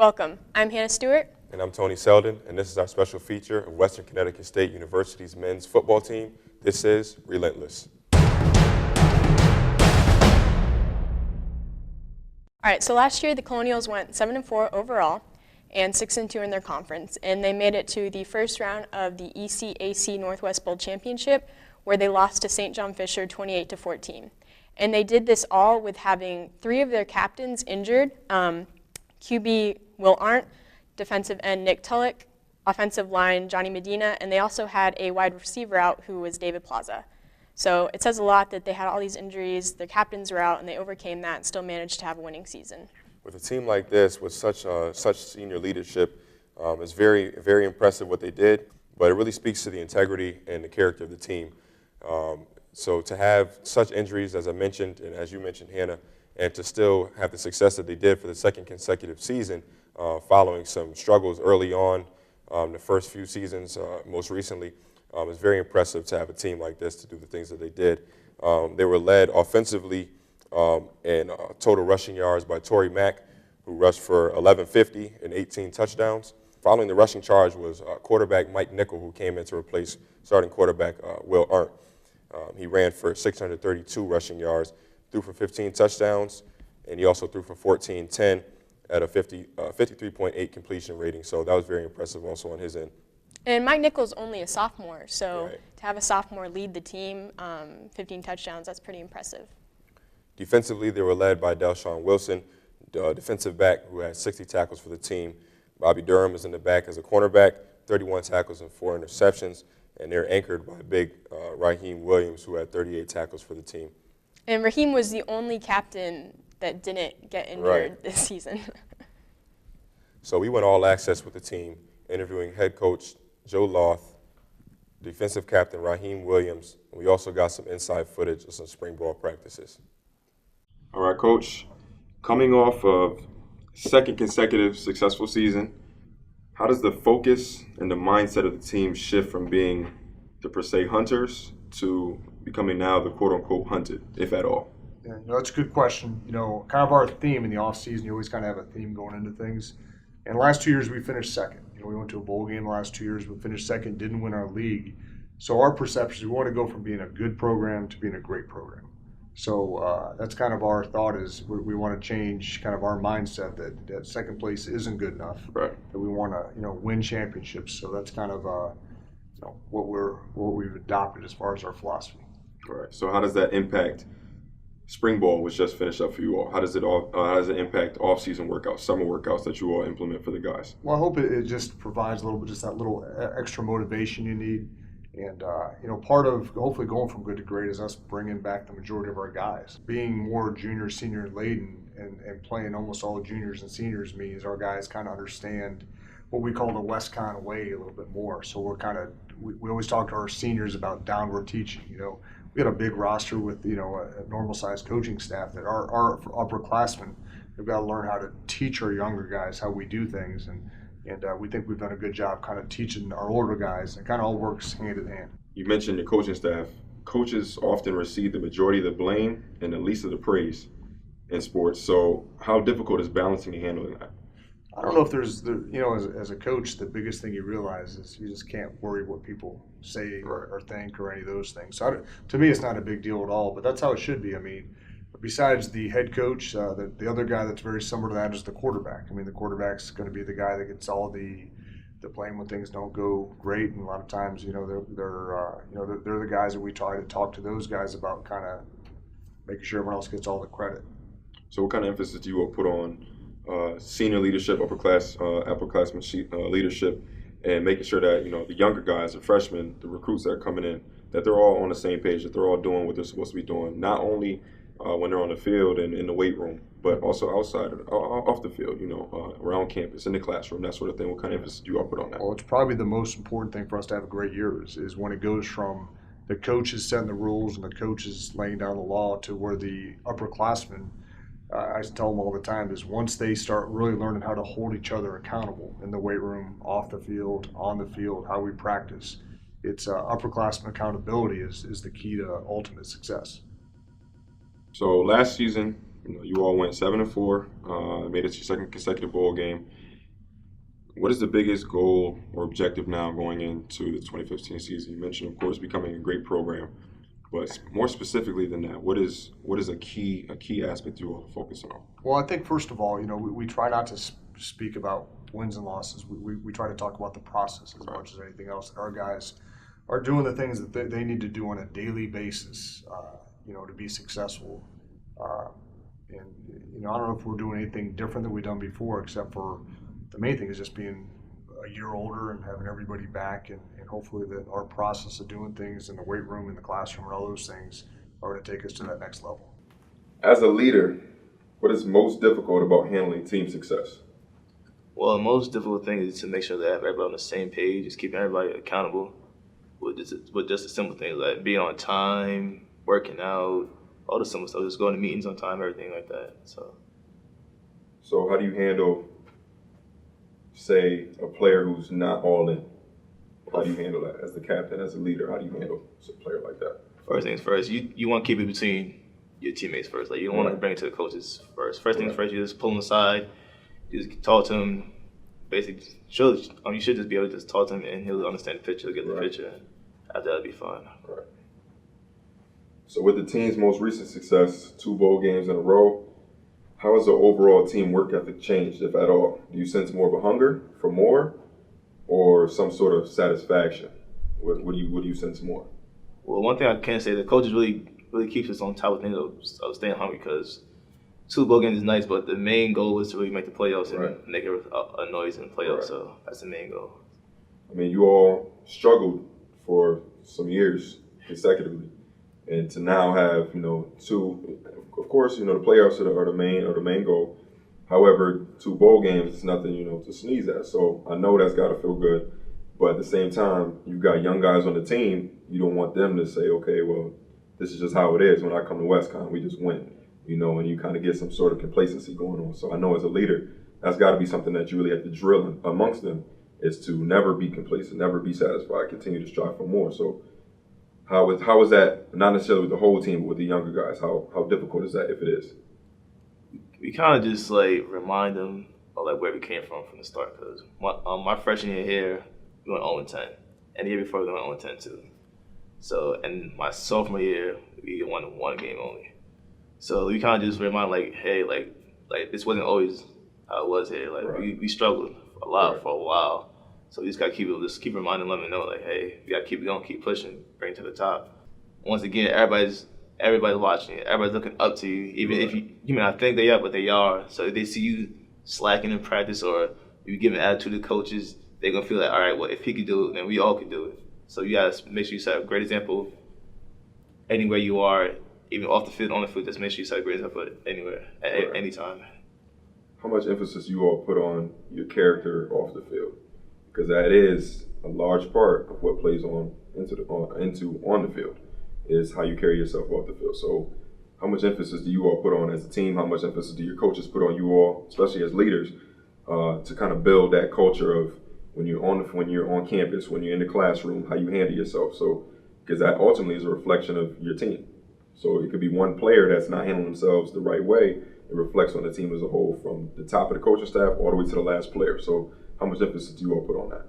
Welcome. I'm Hannah Stewart. And I'm Tony Selden, and this is our special feature of Western Connecticut State University's men's football team. This is Relentless. All right, so last year the Colonials went 7-4 overall and 6-2 in their conference, and they made it to the first round of the ECAC Northwest Bowl Championship, where they lost to St. John Fisher 28-14. And they did this all with having 3 of their captains injured, QB Will Arndt, defensive end Nick Tulloch, offensive line Johnny Medina, and they also had a wide receiver out who was David Plaza. So it says a lot that they had all these injuries, their captains were out, and they overcame that and still managed to have a winning season. With a team like this, with such senior leadership, it's very, very impressive what they did, but it really speaks to the integrity and the character of the team. So to have such injuries, as I mentioned, and as you mentioned, Hannah, and to still have the success that they did for the second consecutive season, following some struggles early on the first few seasons, most recently, it's very impressive to have a team like this to do the things that they did. They were led offensively in total rushing yards by Torrey Mack, who rushed for 1150 and 18 touchdowns. Following the rushing charge was quarterback Mike Nickel, who came in to replace starting quarterback Will Arndt. He ran for 632 rushing yards, threw for 15 touchdowns, and he also threw for 14-10 at a 53.8 completion rating. So that was very impressive also on his end. And Mike Nichols only a sophomore, so Right. to have a sophomore lead the team, 15 touchdowns, that's pretty impressive. Defensively, they were led by Delshawn Wilson, the defensive back who had 60 tackles for the team. Bobby Durham is in the back as a cornerback, 31 tackles and 4 interceptions, and they're anchored by big Raheem Williams, who had 38 tackles for the team. And Raheem was the only captain that didn't get injured this season. So we went all access with the team, interviewing head coach Joe Loth, defensive captain Raheem Williams, and we also got some inside footage of some spring ball practices. All right, Coach, coming off of second consecutive successful season, how does the focus and the mindset of the team shift from being the per se hunters to becoming now the quote-unquote hunted, if at all? Yeah, that's a good question. Kind of our theme in the off-season, you always kind of have a theme going into things. And the last 2 years, we finished second. We went to a bowl game the last 2 years. We finished second, didn't win our league. So our perception is we want to go from being a good program to being a great program. So that's kind of our thought is we want to change kind of our mindset that second place isn't good enough. Right. That we want to win championships. So that's kind of what we've adopted as far as our philosophy. All right. So how does that impact spring ball, which just finished up for you all? How does it impact off-season workouts, summer workouts that you all implement for the guys? Well, I hope it just provides a little bit, just that little extra motivation you need. And, part of hopefully going from good to great is us bringing back the majority of our guys. Being more junior, senior laden and playing almost all juniors and seniors means our guys kind of understand what we call the WestCon way a little bit more. So we always talk to our seniors about downward teaching. We got a big roster with, a normal-sized coaching staff that our upperclassmen have got to learn how to teach our younger guys how we do things. And we think we've done a good job kind of teaching our older guys. It kind of all works hand in hand. You mentioned your coaching staff. Coaches often receive the majority of the blame and the least of the praise in sports. So how difficult is balancing and handling that? I don't know if there's, as a coach, the biggest thing you realize is you just can't worry what people say or think or any of those things. So to me, it's not a big deal at all, but that's how it should be. I mean, besides the head coach, the other guy that's very similar to that is the quarterback. I mean, the quarterback's going to be the guy that gets all the blame when things don't go great, and a lot of times, they're the guys that we try to talk to those guys about kind of making sure everyone else gets all the credit. So what kind of emphasis do you all put on senior leadership, upperclassmen leadership, and making sure that the younger guys, the freshmen, the recruits that are coming in, that they're all on the same page, that they're all doing what they're supposed to be doing, not only when they're on the field and in the weight room, but also outside, off the field, around campus, in the classroom, that sort of thing. What kind of emphasis do you all put on that? Well, it's probably the most important thing for us to have a great year is when it goes from the coaches setting the rules and the coaches laying down the law to where the upperclassmen, I tell them all the time, is once they start really learning how to hold each other accountable in the weight room, off the field, on the field, how we practice, it's upperclassmen accountability is the key to ultimate success. So last season, you all went 7-4, made it to your second consecutive bowl game. What is the biggest goal or objective now going into the 2015 season? You mentioned, of course, becoming a great program, but more specifically than that, what is a key aspect you all are focusing on? Well, I think first of all, we try not to speak about wins and losses. We try to talk about the process as much as anything else. Our guys are doing the things that they need to do on a daily basis, to be successful. And I don't know if we're doing anything different than we've done before, except for the main thing is just being a year older and having everybody back, and hopefully that our process of doing things in the weight room, in the classroom, and all those things are going to take us to that next level. As a leader, what is most difficult about handling team success? Well, the most difficult thing is to make sure that everybody on the same page, just keeping everybody accountable with just the simple things like being on time, working out, all the simple stuff, just going to meetings on time, everything like that. So how do you handle, say, a player who's not all in? How do you handle that as the captain, as a leader? How do you handle a player like that? First things first, you want to keep it between your teammates first. Like, you don't want to bring it to the coaches first. First things first, you just pull them aside, you just talk to him. Basically, you should just be able to just talk to him, and he'll understand the picture, get the picture. After that'll be fine. Right. So with the team's most recent success, 2 bowl games in a row, how has the overall team work ethic changed, if at all? Do you sense more of a hunger for more, or some sort of satisfaction? What do you sense more? Well, one thing I can say, the coaches really keeps us on top of things of staying hungry, because 2 bowl games is nice, but the main goal is to really make the playoffs and make a noise in the playoffs. So that's the main goal. I mean, you all struggled for some years consecutively, and to now have 2, of course, the playoffs are the main goal. However, 2 bowl games is nothing to sneeze at. So I know that's got to feel good, but at the same time, you've got young guys on the team. You don't want them to say, okay, well, this is just how it is. When I come to WestCon, we just win, and you kind of get some sort of complacency going on. So I know as a leader, that's got to be something that you really have to drill amongst them, is to never be complacent, never be satisfied, continue to strive for more. So how is that, not necessarily with the whole team, but with the younger guys? How difficult is that, if it is? We kind of just remind them of where we came from the start. Because my freshman year here, we went 0-10, and the year before we went 0-10 too. So, and my sophomore year, we won 1 game only. So we kind of just remind hey, this wasn't always how it was here. We struggled a lot for a while. So we just gotta keep reminding them and know hey, we gotta keep going, keep pushing, bring it to the top. Once again, everybody's watching it. Everybody's looking up to you, even if you may not think they are, but they are. So if they see you slacking in practice, or you giving attitude to coaches, they're gonna feel all right, well, if he could do it, then we all can do it. So you gotta make sure you set a great example anywhere you are, even off the field, on the field. Just make sure you set a great example anywhere, at any time. How much emphasis you all put on your character off the field? Because that is a large part of what plays on the field, is how you carry yourself off the field. So how much emphasis do you all put on as a team? How much emphasis do your coaches put on you all, especially as leaders, to kind of build that culture of when you're on campus, when you're in the classroom, how you handle yourself? So, because that ultimately is a reflection of your team. So it could be one player that's not handling themselves the right way. It reflects on the team as a whole, from the top of the coaching staff all the way to the last player. So how much emphasis do you all put on that?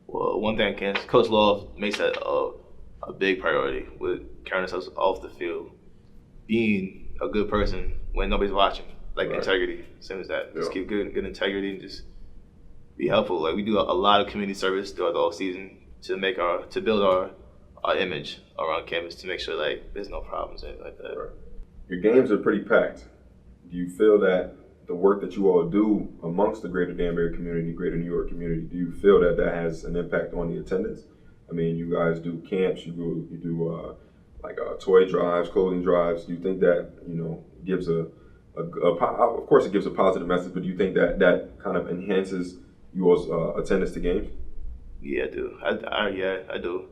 Well, one thing Coach Love makes that a big priority with carrying ourselves off the field, being a good person when nobody's watching, integrity, same as that. Just keep good integrity and just be helpful. We do a lot of community service throughout the whole season to build our image around campus, to make sure there's no problems, anything like that. Right. Your games are pretty packed. Do you feel that the work that you all do amongst the greater Danbury community, greater New York community, do you feel that has an impact on the attendance? I mean, you guys do camps, you do toy drives, clothing drives. Do you think that gives of course it gives a positive message, but do you think that kind of enhances yours attendance to games? Yeah, I do. I do.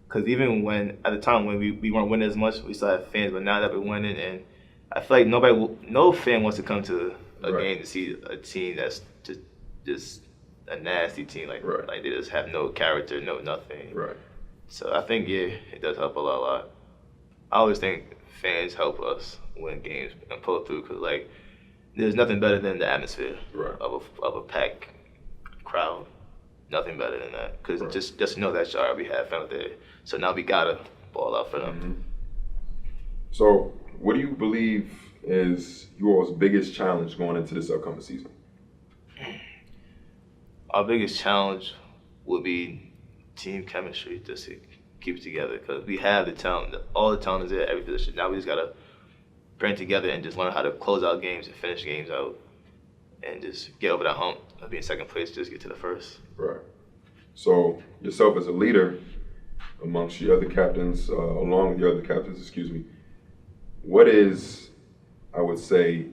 Because even at the time when we weren't winning as much, we still had fans. But now that we're winning, and I feel like no fan wants to come to a game to see a team that's just a nasty team. They just have no character, no nothing. Right. So I think it does help a lot. I always think fans help us win games and pull through, because there's nothing better than the atmosphere of a packed crowd. Nothing better than that. Because just to know that y'all already had fun there. So now we gotta ball out for them. Mm-hmm. So what do you believe is your biggest challenge going into this upcoming season? Our biggest challenge would be team chemistry, just to keep it together. Because we have the talent. All the talent is there at every position. Now we just gotta bring it together and just learn how to close out games and finish games out. And just get over that hump of being second place, just get to the first. Right. So yourself as a leader amongst your other captains, along with your other captains, what is, I would say,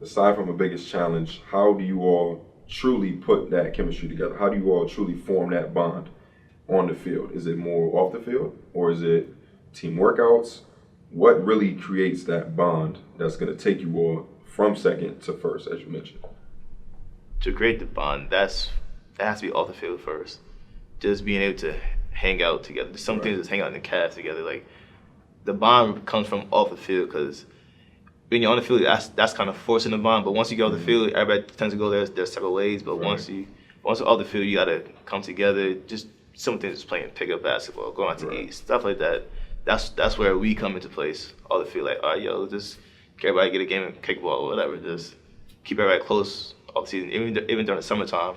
aside from a biggest challenge, how do you all truly put that chemistry together? How do you all truly form that bond on the field? Is it more off the field, or is it team workouts? What really creates that bond that's going to take you all from second to first, as you mentioned? To create the bond, that has to be off the field first. Just being able to hang out together. There's some things that's hang out in the cast together. Like, the bond comes from off the field, because when you're on the field, that's kind of forcing the bond. But once you get off the field, everybody tends to go their separate ways. But once you're off the field, you gotta come together. Just some things, just playing pickup basketball, going out to eat, stuff like that. That's where we come into place. All the field, like, all right, yo, just everybody get a game of kickball or whatever. Just keep everybody close all the season, even during the summertime.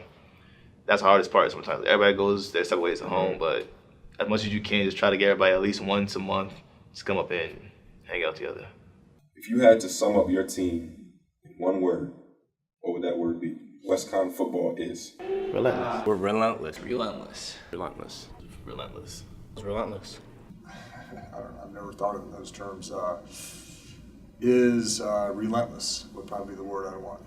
That's the hardest part sometimes. Everybody goes their separate ways at home, but as much as you can, just try to get everybody at least once a month, just come up and hang out together. If you had to sum up your team in one word, what would that word be? WestCon football is relentless. We're relentless. Relentless. Relentless. Relentless. Relentless. I don't know, I've never thought of it in those terms. Relentless would probably be the word I want.